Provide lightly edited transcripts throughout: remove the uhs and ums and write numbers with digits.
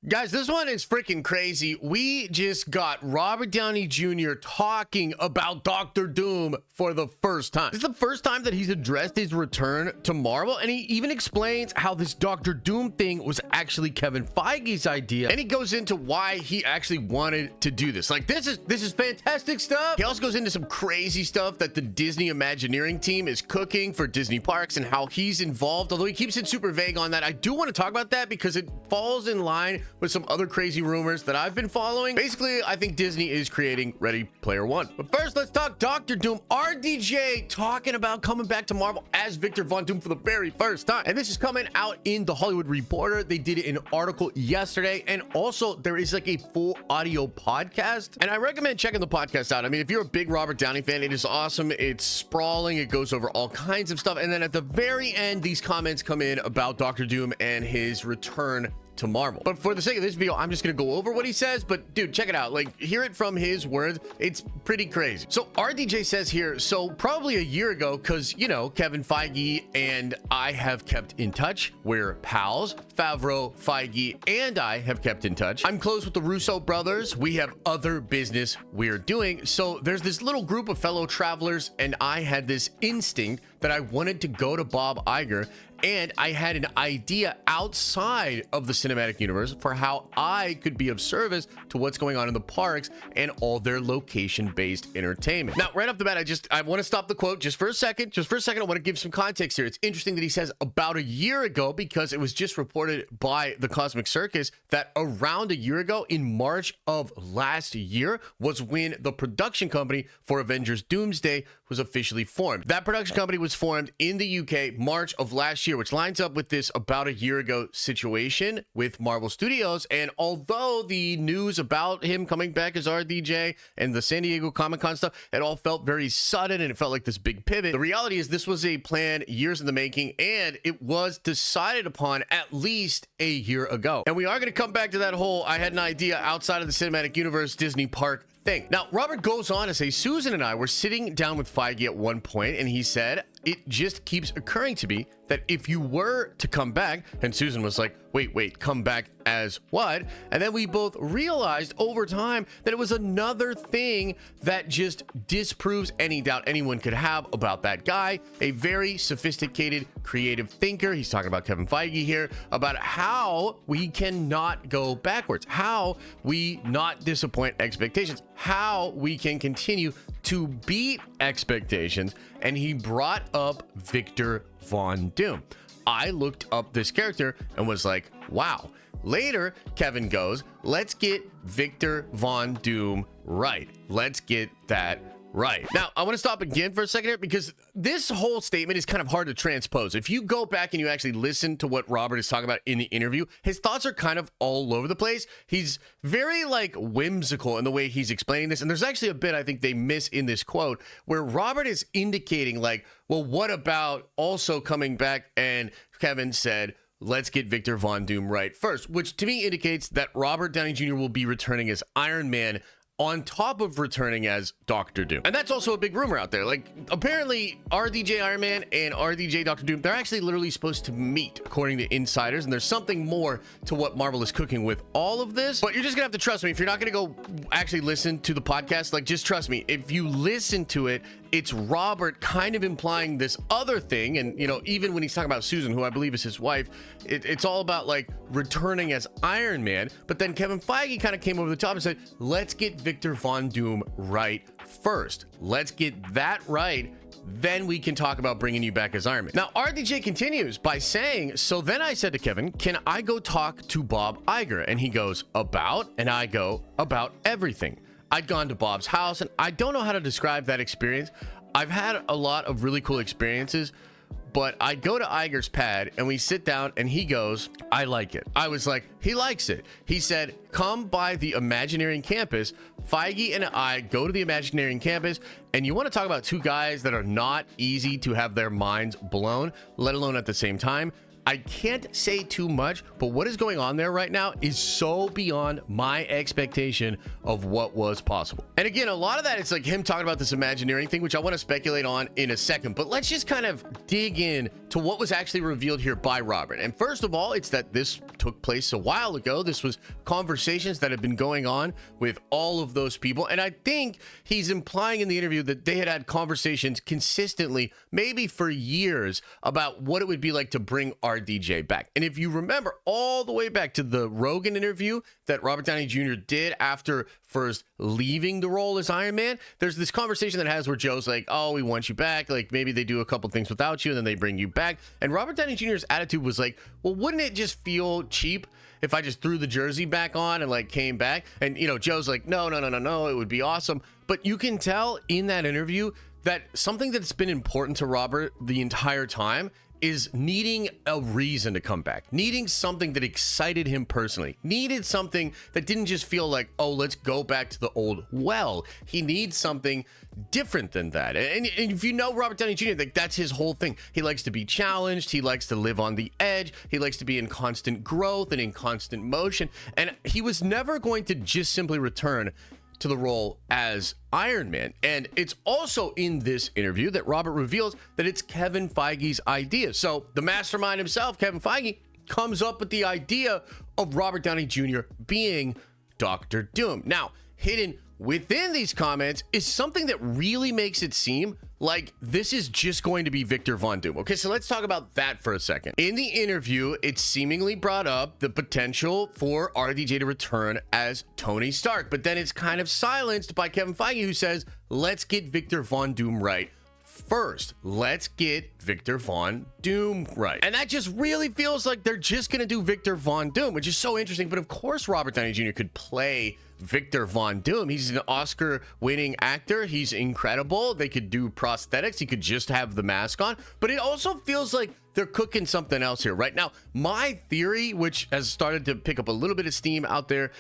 Guys, this one is freaking crazy. We just got Robert Downey Jr. talking about Doctor Doom for the first time. This is the first time that he's addressed his return to Marvel, and he even explains how this Doctor Doom thing was actually Kevin Feige's idea, and he goes into why he actually wanted to do this. Like, this is fantastic stuff. He also goes into some crazy stuff that the Disney Imagineering team is cooking for Disney parks and how he's involved, although he keeps it super vague on that. I do want to talk about that because it falls in line with some other crazy rumors that I've been following. Basically, I think Disney is creating Ready Player One. But first, let's talk Doctor Doom. RDJ talking about coming back to Marvel as Victor Von Doom for the very first time. And this is coming out in the Hollywood Reporter. They did an article yesterday. And also, there is like a full audio podcast. And I recommend checking the podcast out. I mean, if you're a big Robert Downey fan, it is awesome. It's sprawling. It goes over all kinds of stuff. And then at the very end, these comments come in about Doctor Doom and his return to Marvel. But for the sake of this video, I'm just gonna go over what he says. But dude, check it out. Like, hear it from his words. It's pretty crazy. So RDJ says here, so probably a year ago, because you know, Kevin Feige and I have kept in touch. We're pals. Favreau, Feige, and I have kept in touch. I'm close with the Russo brothers. We have other business we're doing. So there's this little group of fellow travelers, and I had this instinct that I wanted to go to Bob Iger, and I had an idea outside of the cinematic universe for how I could be of service to what's going on in the parks and all their location-based entertainment. Now, right off the bat, I want to stop the quote just for a second. I want to give some context here. It's interesting that he says about a year ago, because it was just reported by the Cosmic Circus that around a year ago, in March of last year, was when the production company for Avengers Doomsday was officially formed. That production company was formed in the UK March of last year, which lines up with this about a year ago situation with Marvel Studios. And although the news about him coming back as RDJ and the San Diego Comic-Con stuff, it all felt very sudden and it felt like this big pivot, the reality is this was a plan years in the making, and it was decided upon at least a year ago. And we are going to come back to that whole I had an idea outside of the cinematic universe Disney park thing. Now, Robert goes on to say, Susan and I were sitting down with Feige at one point, and he said, it just keeps occurring to me that if you were to come back, and Susan was like, wait, come back as what? And then we both realized over time that it was another thing that just disproves any doubt anyone could have about that guy, a very sophisticated, creative thinker. He's talking about Kevin Feige here, about how we cannot go backwards, how we not disappoint expectations, how we can continue to beat expectations. And he brought up Victor Von Doom. I looked up this character and was like, wow. Later, Kevin goes, let's get Victor Von Doom right. Let's get that right. Now, I want to stop again for a second here, because this whole statement is kind of hard to transpose. If you go back and you actually listen to what Robert is talking about in the interview, his thoughts are kind of all over the place. He's very like whimsical in the way he's explaining this. And there's actually a bit I think they miss in this quote where Robert is indicating like, well, what about also coming back? And Kevin said, let's get Victor Von Doom right first, which to me indicates that Robert Downey Jr. will be returning as Iron Man on top of returning as Doctor Doom. And that's also a big rumor out there. Like, apparently RDJ Iron Man and RDJ Doctor Doom, they're actually literally supposed to meet, according to insiders. And there's something more to what Marvel is cooking with all of this. But you're just gonna have to trust me. If you're not gonna go actually listen to the podcast, like, just trust me. If you listen to it, it's Robert kind of implying this other thing. And, you know, even when he's talking about Susan, who I believe is his wife, it's all about like returning as Iron Man. But then Kevin Feige kind of came over the top and said, let's get Victor Von Doom right first. Let's get that right. Then we can talk about bringing you back as Iron Man. Now, RDJ continues by saying, so then I said to Kevin, can I go talk to Bob Iger? And he goes, about? And I go, about everything. I'd gone to Bob's house, and I don't know how to describe that experience. I've had a lot of really cool experiences, but I go to Iger's pad and we sit down and he goes, I like it. I was like, he likes it. He said, come by the Imagineering campus. Feige and I go to the Imagineering campus, and you want to talk about two guys that are not easy to have their minds blown, let alone at the same time. I can't say too much, but what is going on there right now is so beyond my expectation of what was possible. And again, a lot of that is like him talking about this Imagineering thing, which I want to speculate on in a second, but let's just kind of dig in to what was actually revealed here by Robert. And first of all, it's that this took place a while ago. This was conversations that have been going on with all of those people. And I think he's implying in the interview that they had conversations consistently, maybe for years, about what it would be like to bring RDJ back. And if you remember all the way back to the Rogan interview that Robert Downey Jr. did after first leaving the role as Iron Man, there's this conversation that has where Joe's like, oh, we want you back. Like maybe they do a couple things without you and then they bring you back. And Robert Downey Jr.'s attitude was like, well, wouldn't it just feel cheap if I just threw the jersey back on and like came back? And, you know, Joe's like, no, it would be awesome. But you can tell in that interview that something that's been important to Robert the entire time is needing a reason to come back, needing something that excited him personally, needed something that didn't just feel like, oh, let's go back to the old well. He needs something different than that. And if you know Robert Downey Jr., like that's his whole thing. He likes to be challenged. He likes to live on the edge. He likes to be in constant growth and in constant motion. And he was never going to just simply return to the role as Iron Man. And it's also in this interview that Robert reveals that it's Kevin Feige's idea. So the mastermind himself, Kevin Feige, comes up with the idea of Robert Downey Jr. being Doctor Doom. Now, hidden within these comments is something that really makes it seem like this is just going to be Victor Von Doom. Okay, so let's talk about that for a second. In the interview, it seemingly brought up the potential for RDJ to return as Tony Stark, but then it's kind of silenced by Kevin Feige, who says, let's get Victor Von Doom right first. Let's get Victor Von Doom right. And that just really feels like they're just going to do Victor Von Doom, which is so interesting. But of course, Robert Downey Jr. could play Victor Von Doom. He's an Oscar-winning actor. He's incredible. They could do prosthetics. He could just have the mask on. But it also feels like they're cooking something else here right now. My theory, which has started to pick up a little bit of steam out there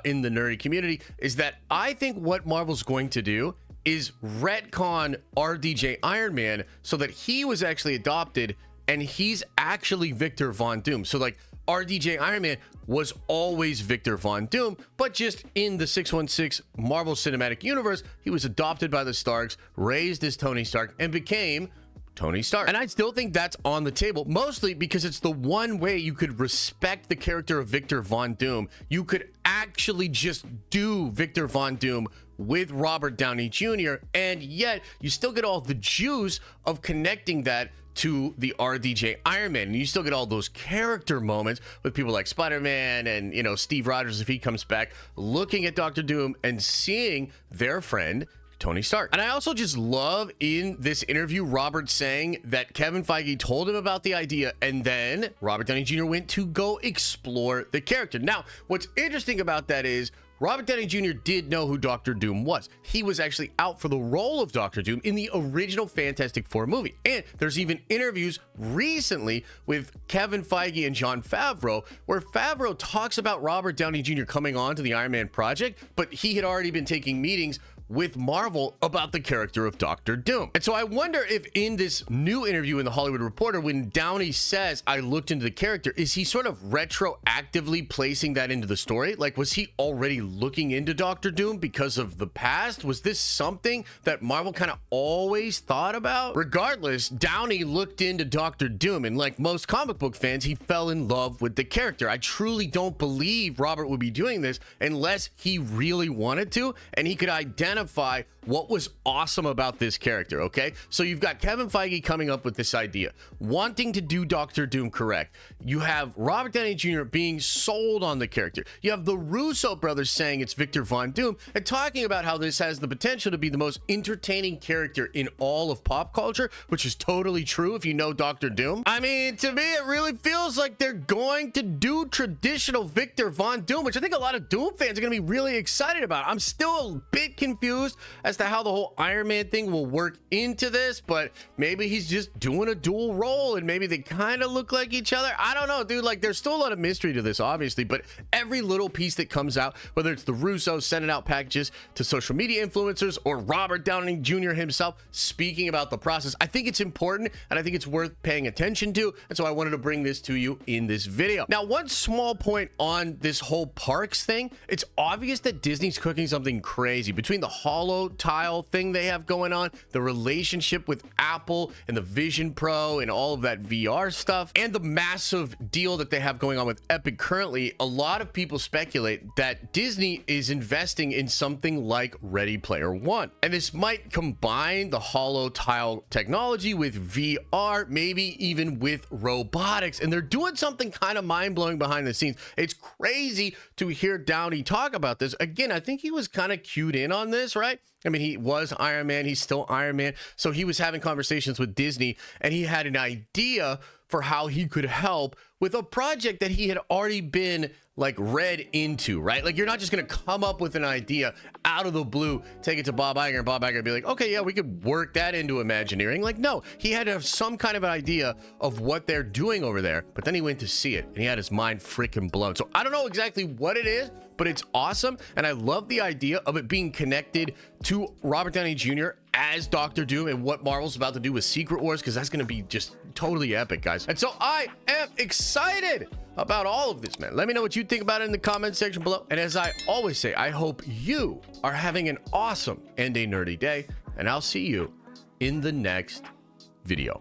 in the nerdy community, is that I think what Marvel's going to do is retcon RDJ Iron Man so that he was actually adopted and he's actually Victor Von Doom. So like RDJ Iron Man was always Victor Von Doom, but just in the 616 Marvel Cinematic Universe, he was adopted by the Starks, raised as Tony Stark, and became Tony Stark. And I still think that's on the table, mostly because it's the one way you could respect the character of Victor Von Doom. You could actually just do Victor Von Doom with Robert Downey Jr., and yet you still get all the juice of connecting that to the RDJ Iron Man. And you still get all those character moments with people like Spider-Man and, you know, Steve Rogers, if he comes back, looking at Doctor Doom and seeing their friend Tony Stark. And I also just love in this interview Robert saying that Kevin Feige told him about the idea and then Robert Downey Jr. went to go explore the character. Now, what's interesting about that is Robert Downey Jr. did know who Doctor Doom was. He was actually out for the role of Doctor Doom in the original Fantastic Four movie. And there's even interviews recently with Kevin Feige and Jon Favreau, where Favreau talks about Robert Downey Jr. coming on to the Iron Man project, but he had already been taking meetings with Marvel about the character of Doctor Doom. And so I wonder if in this new interview in The Hollywood Reporter, when Downey says, I looked into the character, is he sort of retroactively placing that into the story? Like, was he already looking into Doctor Doom because of the past? Was this something that Marvel kind of always thought about? Regardless, Downey looked into Doctor Doom, and like most comic book fans, he fell in love with the character. I truly don't believe Robert would be doing this unless he really wanted to, and he could identify what was awesome about this character, okay? So you've got Kevin Feige coming up with this idea, wanting to do Doctor Doom correct. You have Robert Downey Jr. being sold on the character. You have the Russo brothers saying it's Victor Von Doom and talking about how this has the potential to be the most entertaining character in all of pop culture, which is totally true if you know Doctor Doom. I mean, to me, it really feels like they're going to do traditional Victor Von Doom, which I think a lot of Doom fans are going to be really excited about. I'm still a bit confused confused as to how the whole Iron Man thing will work into this, but maybe he's just doing a dual role and maybe they kind of look like each other. I don't know, dude. Like, there's still a lot of mystery to this, obviously, but every little piece that comes out, whether it's the Russos sending out packages to social media influencers or Robert Downey Jr. himself speaking about the process, I think it's important and I think it's worth paying attention to. And so I wanted to bring this to you in this video. Now, one small point on this whole parks thing, it's obvious that Disney's cooking something crazy between the holo tile thing they have going on, the relationship with Apple and the Vision Pro and all of that VR stuff, and the massive deal that they have going on with Epic currently. A lot of people speculate that Disney is investing in something like Ready Player One, and this might combine the holo tile technology with VR, maybe even with robotics, and they're doing something kind of mind-blowing behind the scenes. It's crazy to hear Downey talk about this. Again, I think he was kind of cued in on this, right? I mean, he was Iron Man, he's still Iron Man, so he was having conversations with Disney and he had an idea for how he could help with a project that he had already been like read into, right? Like, you're not just gonna come up with an idea out of the blue, take it to Bob Iger, and Bob Iger be like, okay, yeah, we could work that into Imagineering. Like, no, he had to have some kind of an idea of what they're doing over there, but then he went to see it and he had his mind freaking blown. So I don't know exactly what it is, but it's awesome, and I love the idea of it being connected to Robert Downey Jr. as Doctor Doom and what Marvel's about to do with Secret Wars, because that's going to be just totally epic, guys. And so I am excited about all of this, man. Let me know what you think about it in the comment section below. And as I always say, I hope you are having an awesome and a nerdy day, and I'll see you in the next video.